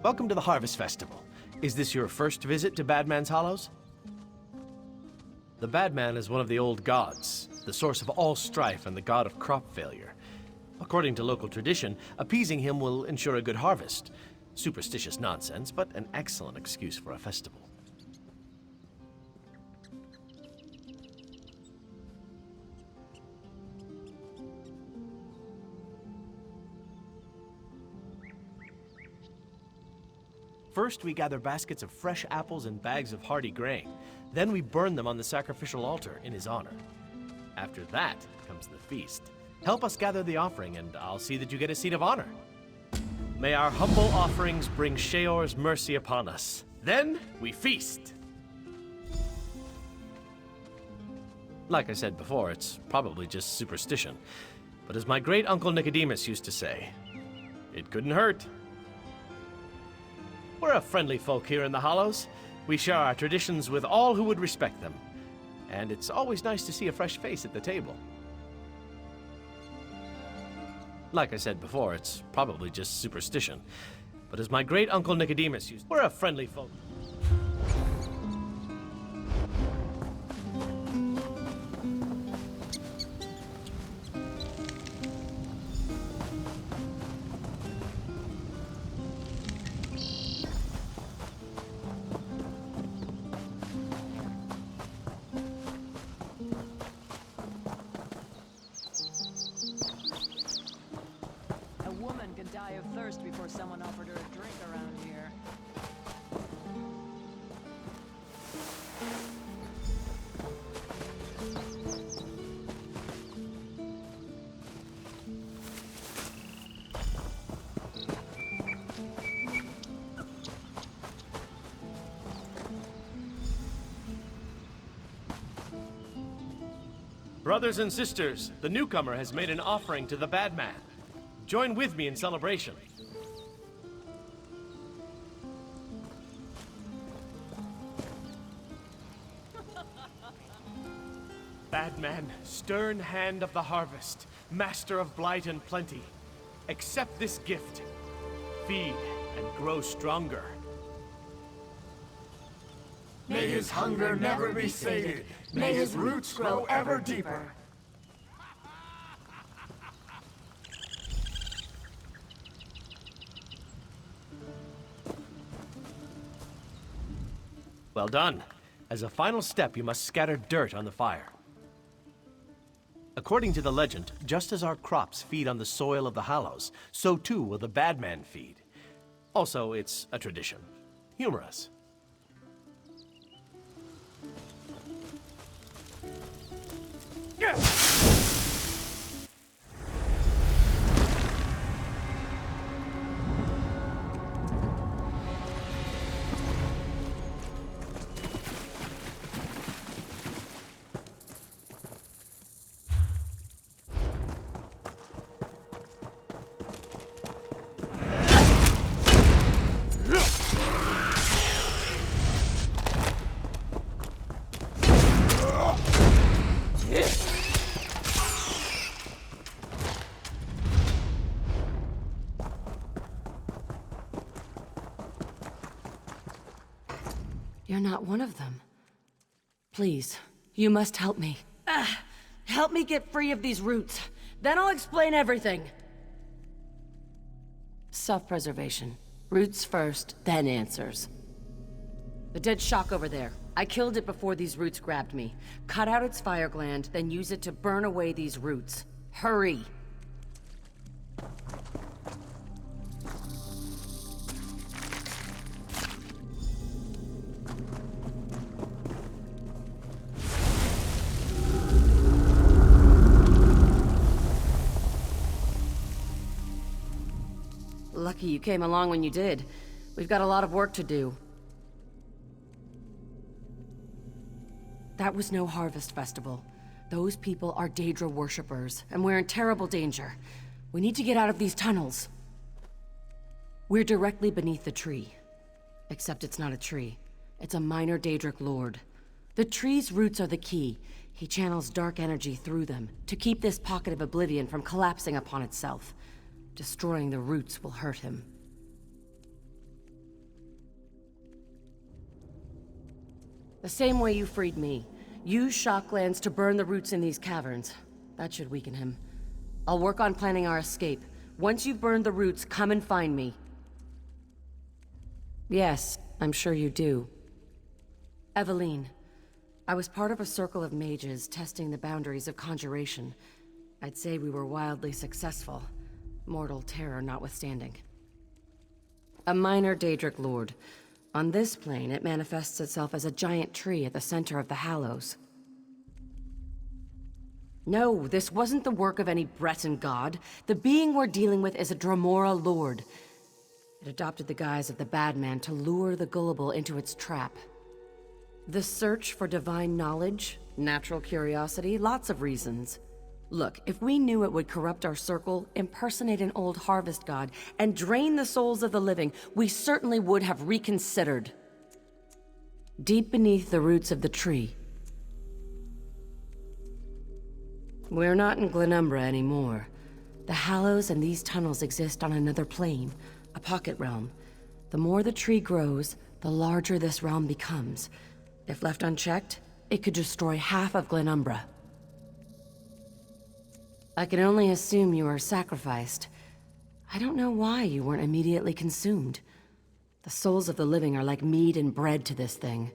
Welcome to the Harvest Festival. Is this your first visit to Badman's Hallows? The Badman is one of the old gods, the source of all strife and the god of crop failure. According to local tradition, appeasing him will ensure a good harvest. Superstitious nonsense, but an excellent excuse for a festival. First, we gather baskets of fresh apples and bags of hardy grain. Then we burn them on the sacrificial altar in his honor. After that comes the feast. Help us gather the offering, and I'll see that you get a seat of honor. May our humble offerings bring Sheor's mercy upon us. Then we feast. Like I said before, it's probably just superstition. But as my great-uncle Nicodemus used to say, it couldn't hurt. We're a friendly folk here in the Hallows. We share our traditions with all who would respect them. And it's always nice to see a fresh face at the table. Like I said before, it's probably just superstition. But as my great-uncle Nicodemus used, we're a friendly folk. Die of thirst before someone offered her a drink around here. Brothers and sisters, the newcomer has made an offering to the Badman. Join with me in celebration. Badman, stern hand of the harvest, master of blight and plenty, accept this gift. Feed and grow stronger. May his hunger never be sated. May his roots grow ever deeper. Well done. As a final step, you must scatter dirt on the fire. According to the legend, just as our crops feed on the soil of the Hallows, so too will the Badman feed. Also, it's a tradition. Humor us. You're not one of them. Please, you must help me. Help me get free of these roots. Then I'll explain everything. Self-preservation. Roots first, then answers. The dead shock over there. I killed it before these roots grabbed me. Cut out its fire gland, then use it to burn away these roots. Hurry! Lucky you came along when you did. We've got a lot of work to do. That was no harvest festival. Those people are Daedra worshippers, and we're in terrible danger. We need to get out of these tunnels. We're directly beneath the tree. Except it's not a tree. It's a minor Daedric lord. The tree's roots are the key. He channels dark energy through them to keep this pocket of oblivion from collapsing upon itself. Destroying the roots will hurt him. The same way you freed me. Use shock glands to burn the roots in these caverns. That should weaken him. I'll work on planning our escape. Once you've burned the roots, come and find me. Yes, I'm sure you do. Eveline, I was part of a circle of mages testing the boundaries of conjuration. I'd say we were wildly successful, mortal terror notwithstanding. A minor Daedric lord. On this plane, it manifests itself as a giant tree at the center of the Hallows. No, this wasn't the work of any Breton god. The being we're dealing with is a Dremora lord. It adopted the guise of the bad man to lure the gullible into its trap. The search for divine knowledge, natural curiosity, lots of reasons. Look, if we knew it would corrupt our circle, impersonate an old harvest god, and drain the souls of the living, we certainly would have reconsidered. Deep beneath the roots of the tree. We're not in Glenumbra anymore. The Hallows and these tunnels exist on another plane, a pocket realm. The more the tree grows, the larger this realm becomes. If left unchecked, it could destroy half of Glenumbra. I can only assume you were sacrificed. I don't know why you weren't immediately consumed. The souls of the living are like meat and bread to this thing.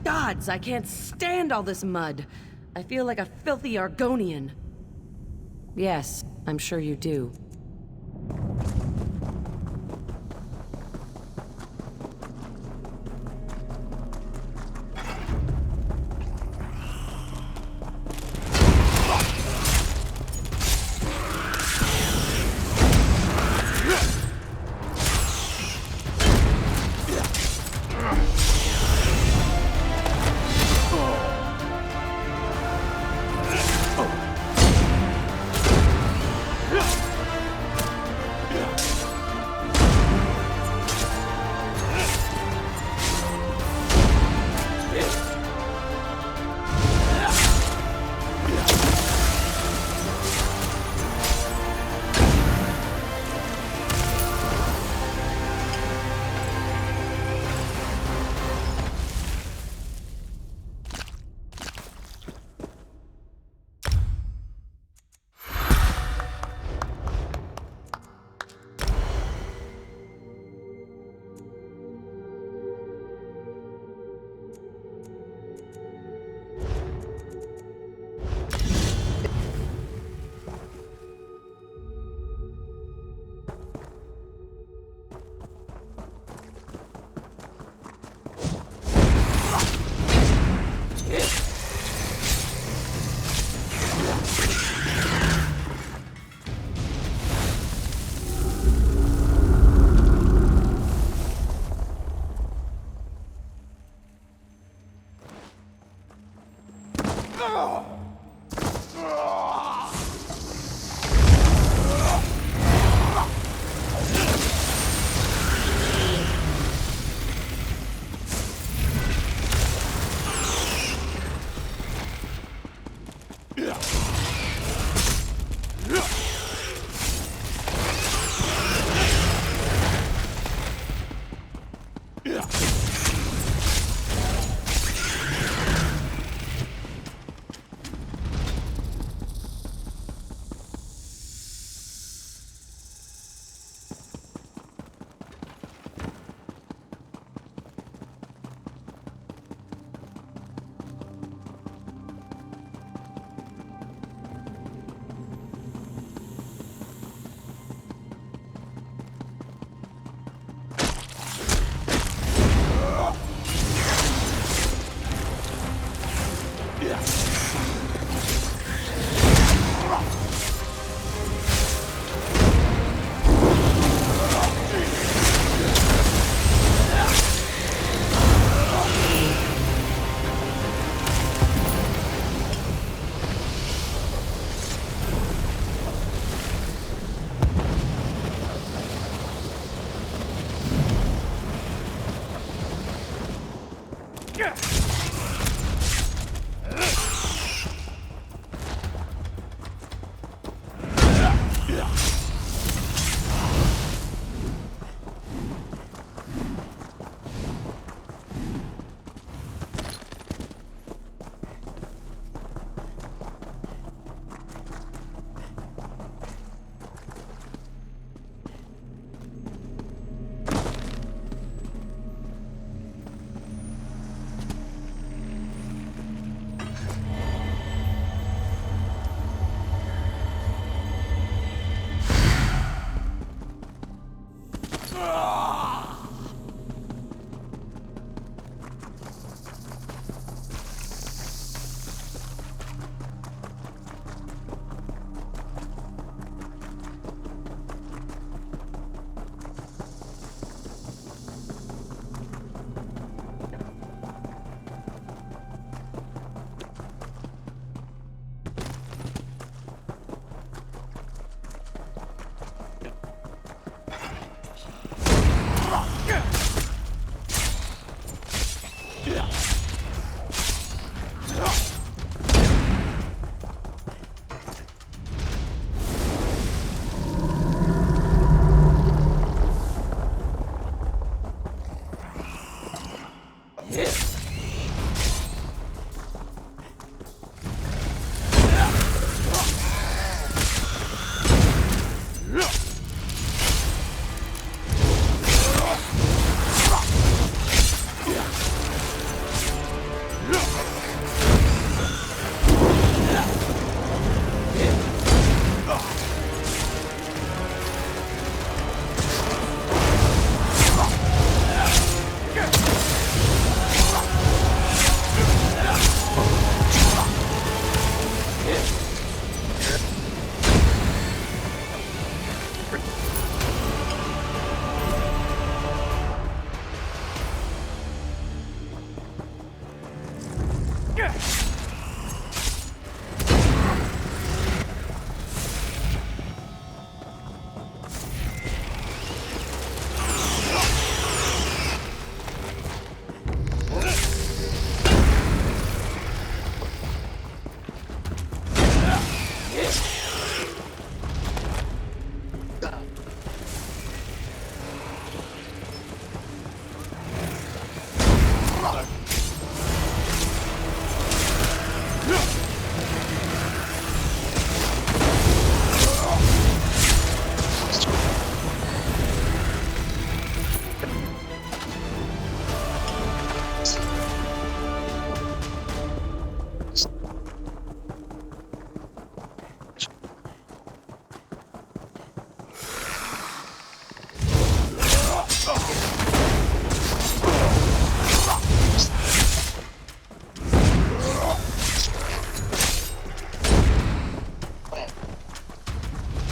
Gods, I can't stand all this mud. I feel like a filthy Argonian. Yes, I'm sure you do.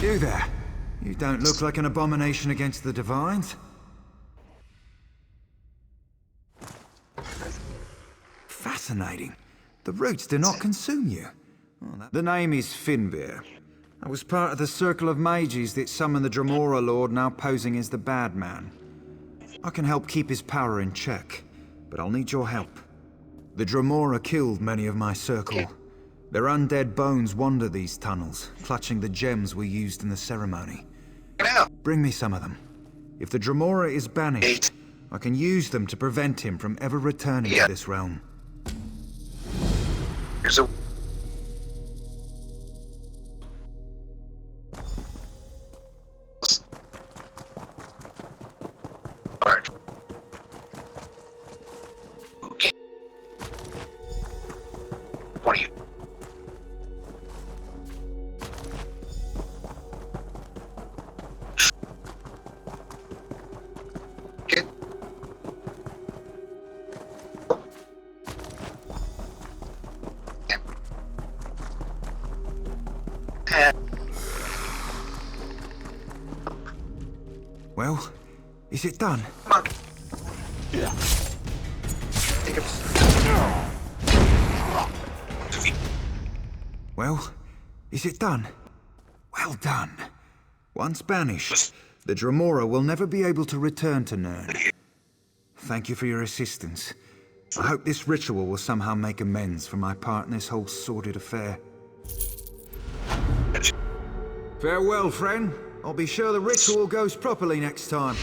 You there. You don't look like an abomination against the Divines. Fascinating. The roots do not consume you. The name is Finveer. I was part of the circle of mages that summoned the Dremora Lord, now posing as the bad man. I can help keep his power in check, but I'll need your help. The Dremora killed many of my circle. Their undead bones wander these tunnels, clutching the gems we used in the ceremony. Bring me some of them. If the Dremora is banished, I can use them to prevent him from ever returning to this realm. Here's a... Alright. Okay. What are you? Get. Well, is it done? Come on. Take a... Well, is it done? Well done. Once banished, the Dremora will never be able to return to Nirn. Thank you for your assistance. I hope this ritual will somehow make amends for my part in this whole sordid affair. Farewell, friend. I'll be sure the ritual goes properly next time.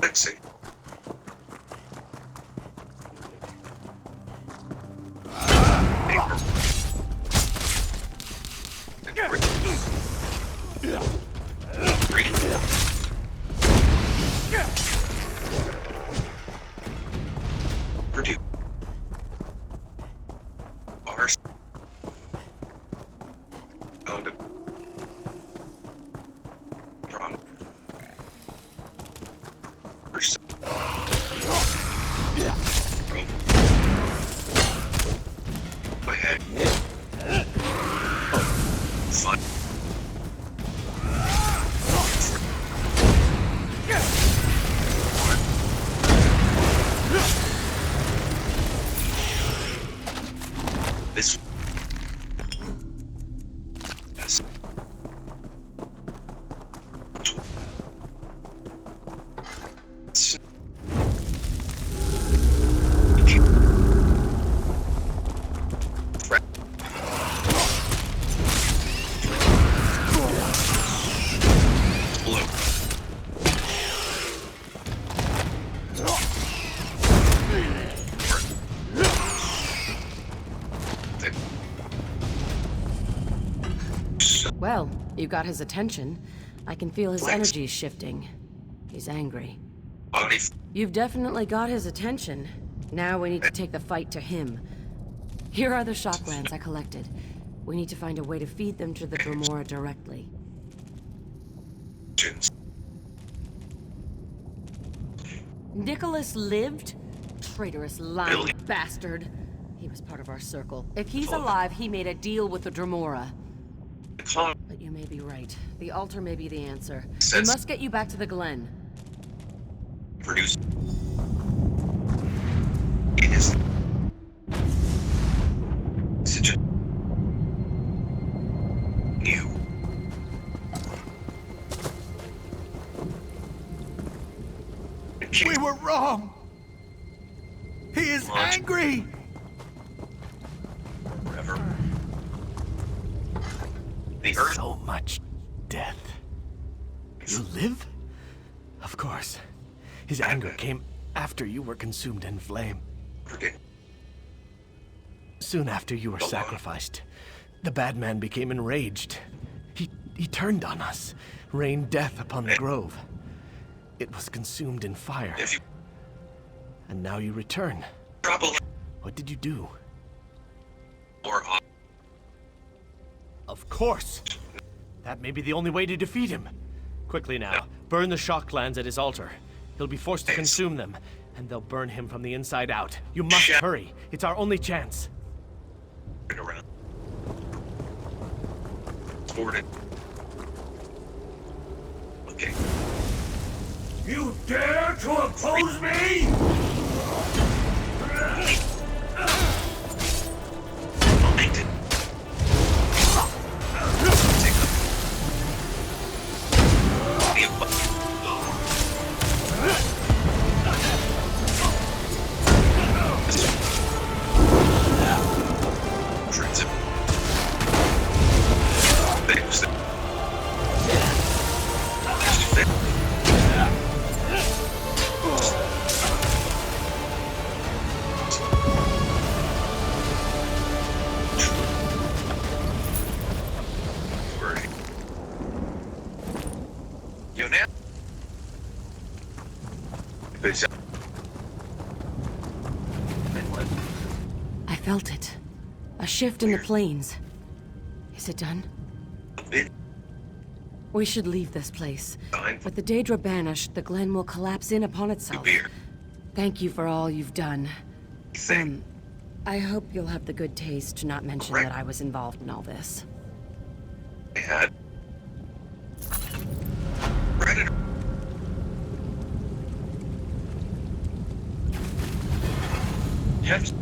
Let's see. This. Yes. Well, you got his attention. I can feel his energy shifting. He's angry. You've definitely got his attention. Now we need to take the fight to him. Here are the shocklands I collected. We need to find a way to feed them to the Dremora directly. Nicholas lived? Traitorous, lying bastard. He was part of our circle. If he's alive, he made a deal with the Dremora. But you may be right. The altar may be the answer. We must get you back to the Glen. Produce. It is. Such a new. We were wrong! He is angry! Forever. The earth. So much death. You live? Of course. His anger came after you were consumed in flame. Forget. Soon after you were sacrificed, the bad man became enraged. He turned on us, rained death upon the grove. It was consumed in fire. If you And now you return. drop a What did you do? or Of course! That may be the only way to defeat him. Quickly now, burn the shocklands at his altar. He'll be forced to consume them, and they'll burn him from the inside out. You must hurry. It's our only chance. around. Forward it. Okay. You dare to oppose me? Find it. Take them. Transit. Thanks. You now? I felt it. A shift in the plains. Is it done? We should leave this place. With the Daedra banished, the Glen will collapse in upon itself. Thank you for all you've done. I hope you'll have the good taste to not mention that I was involved in all this. I had Predator. Yes.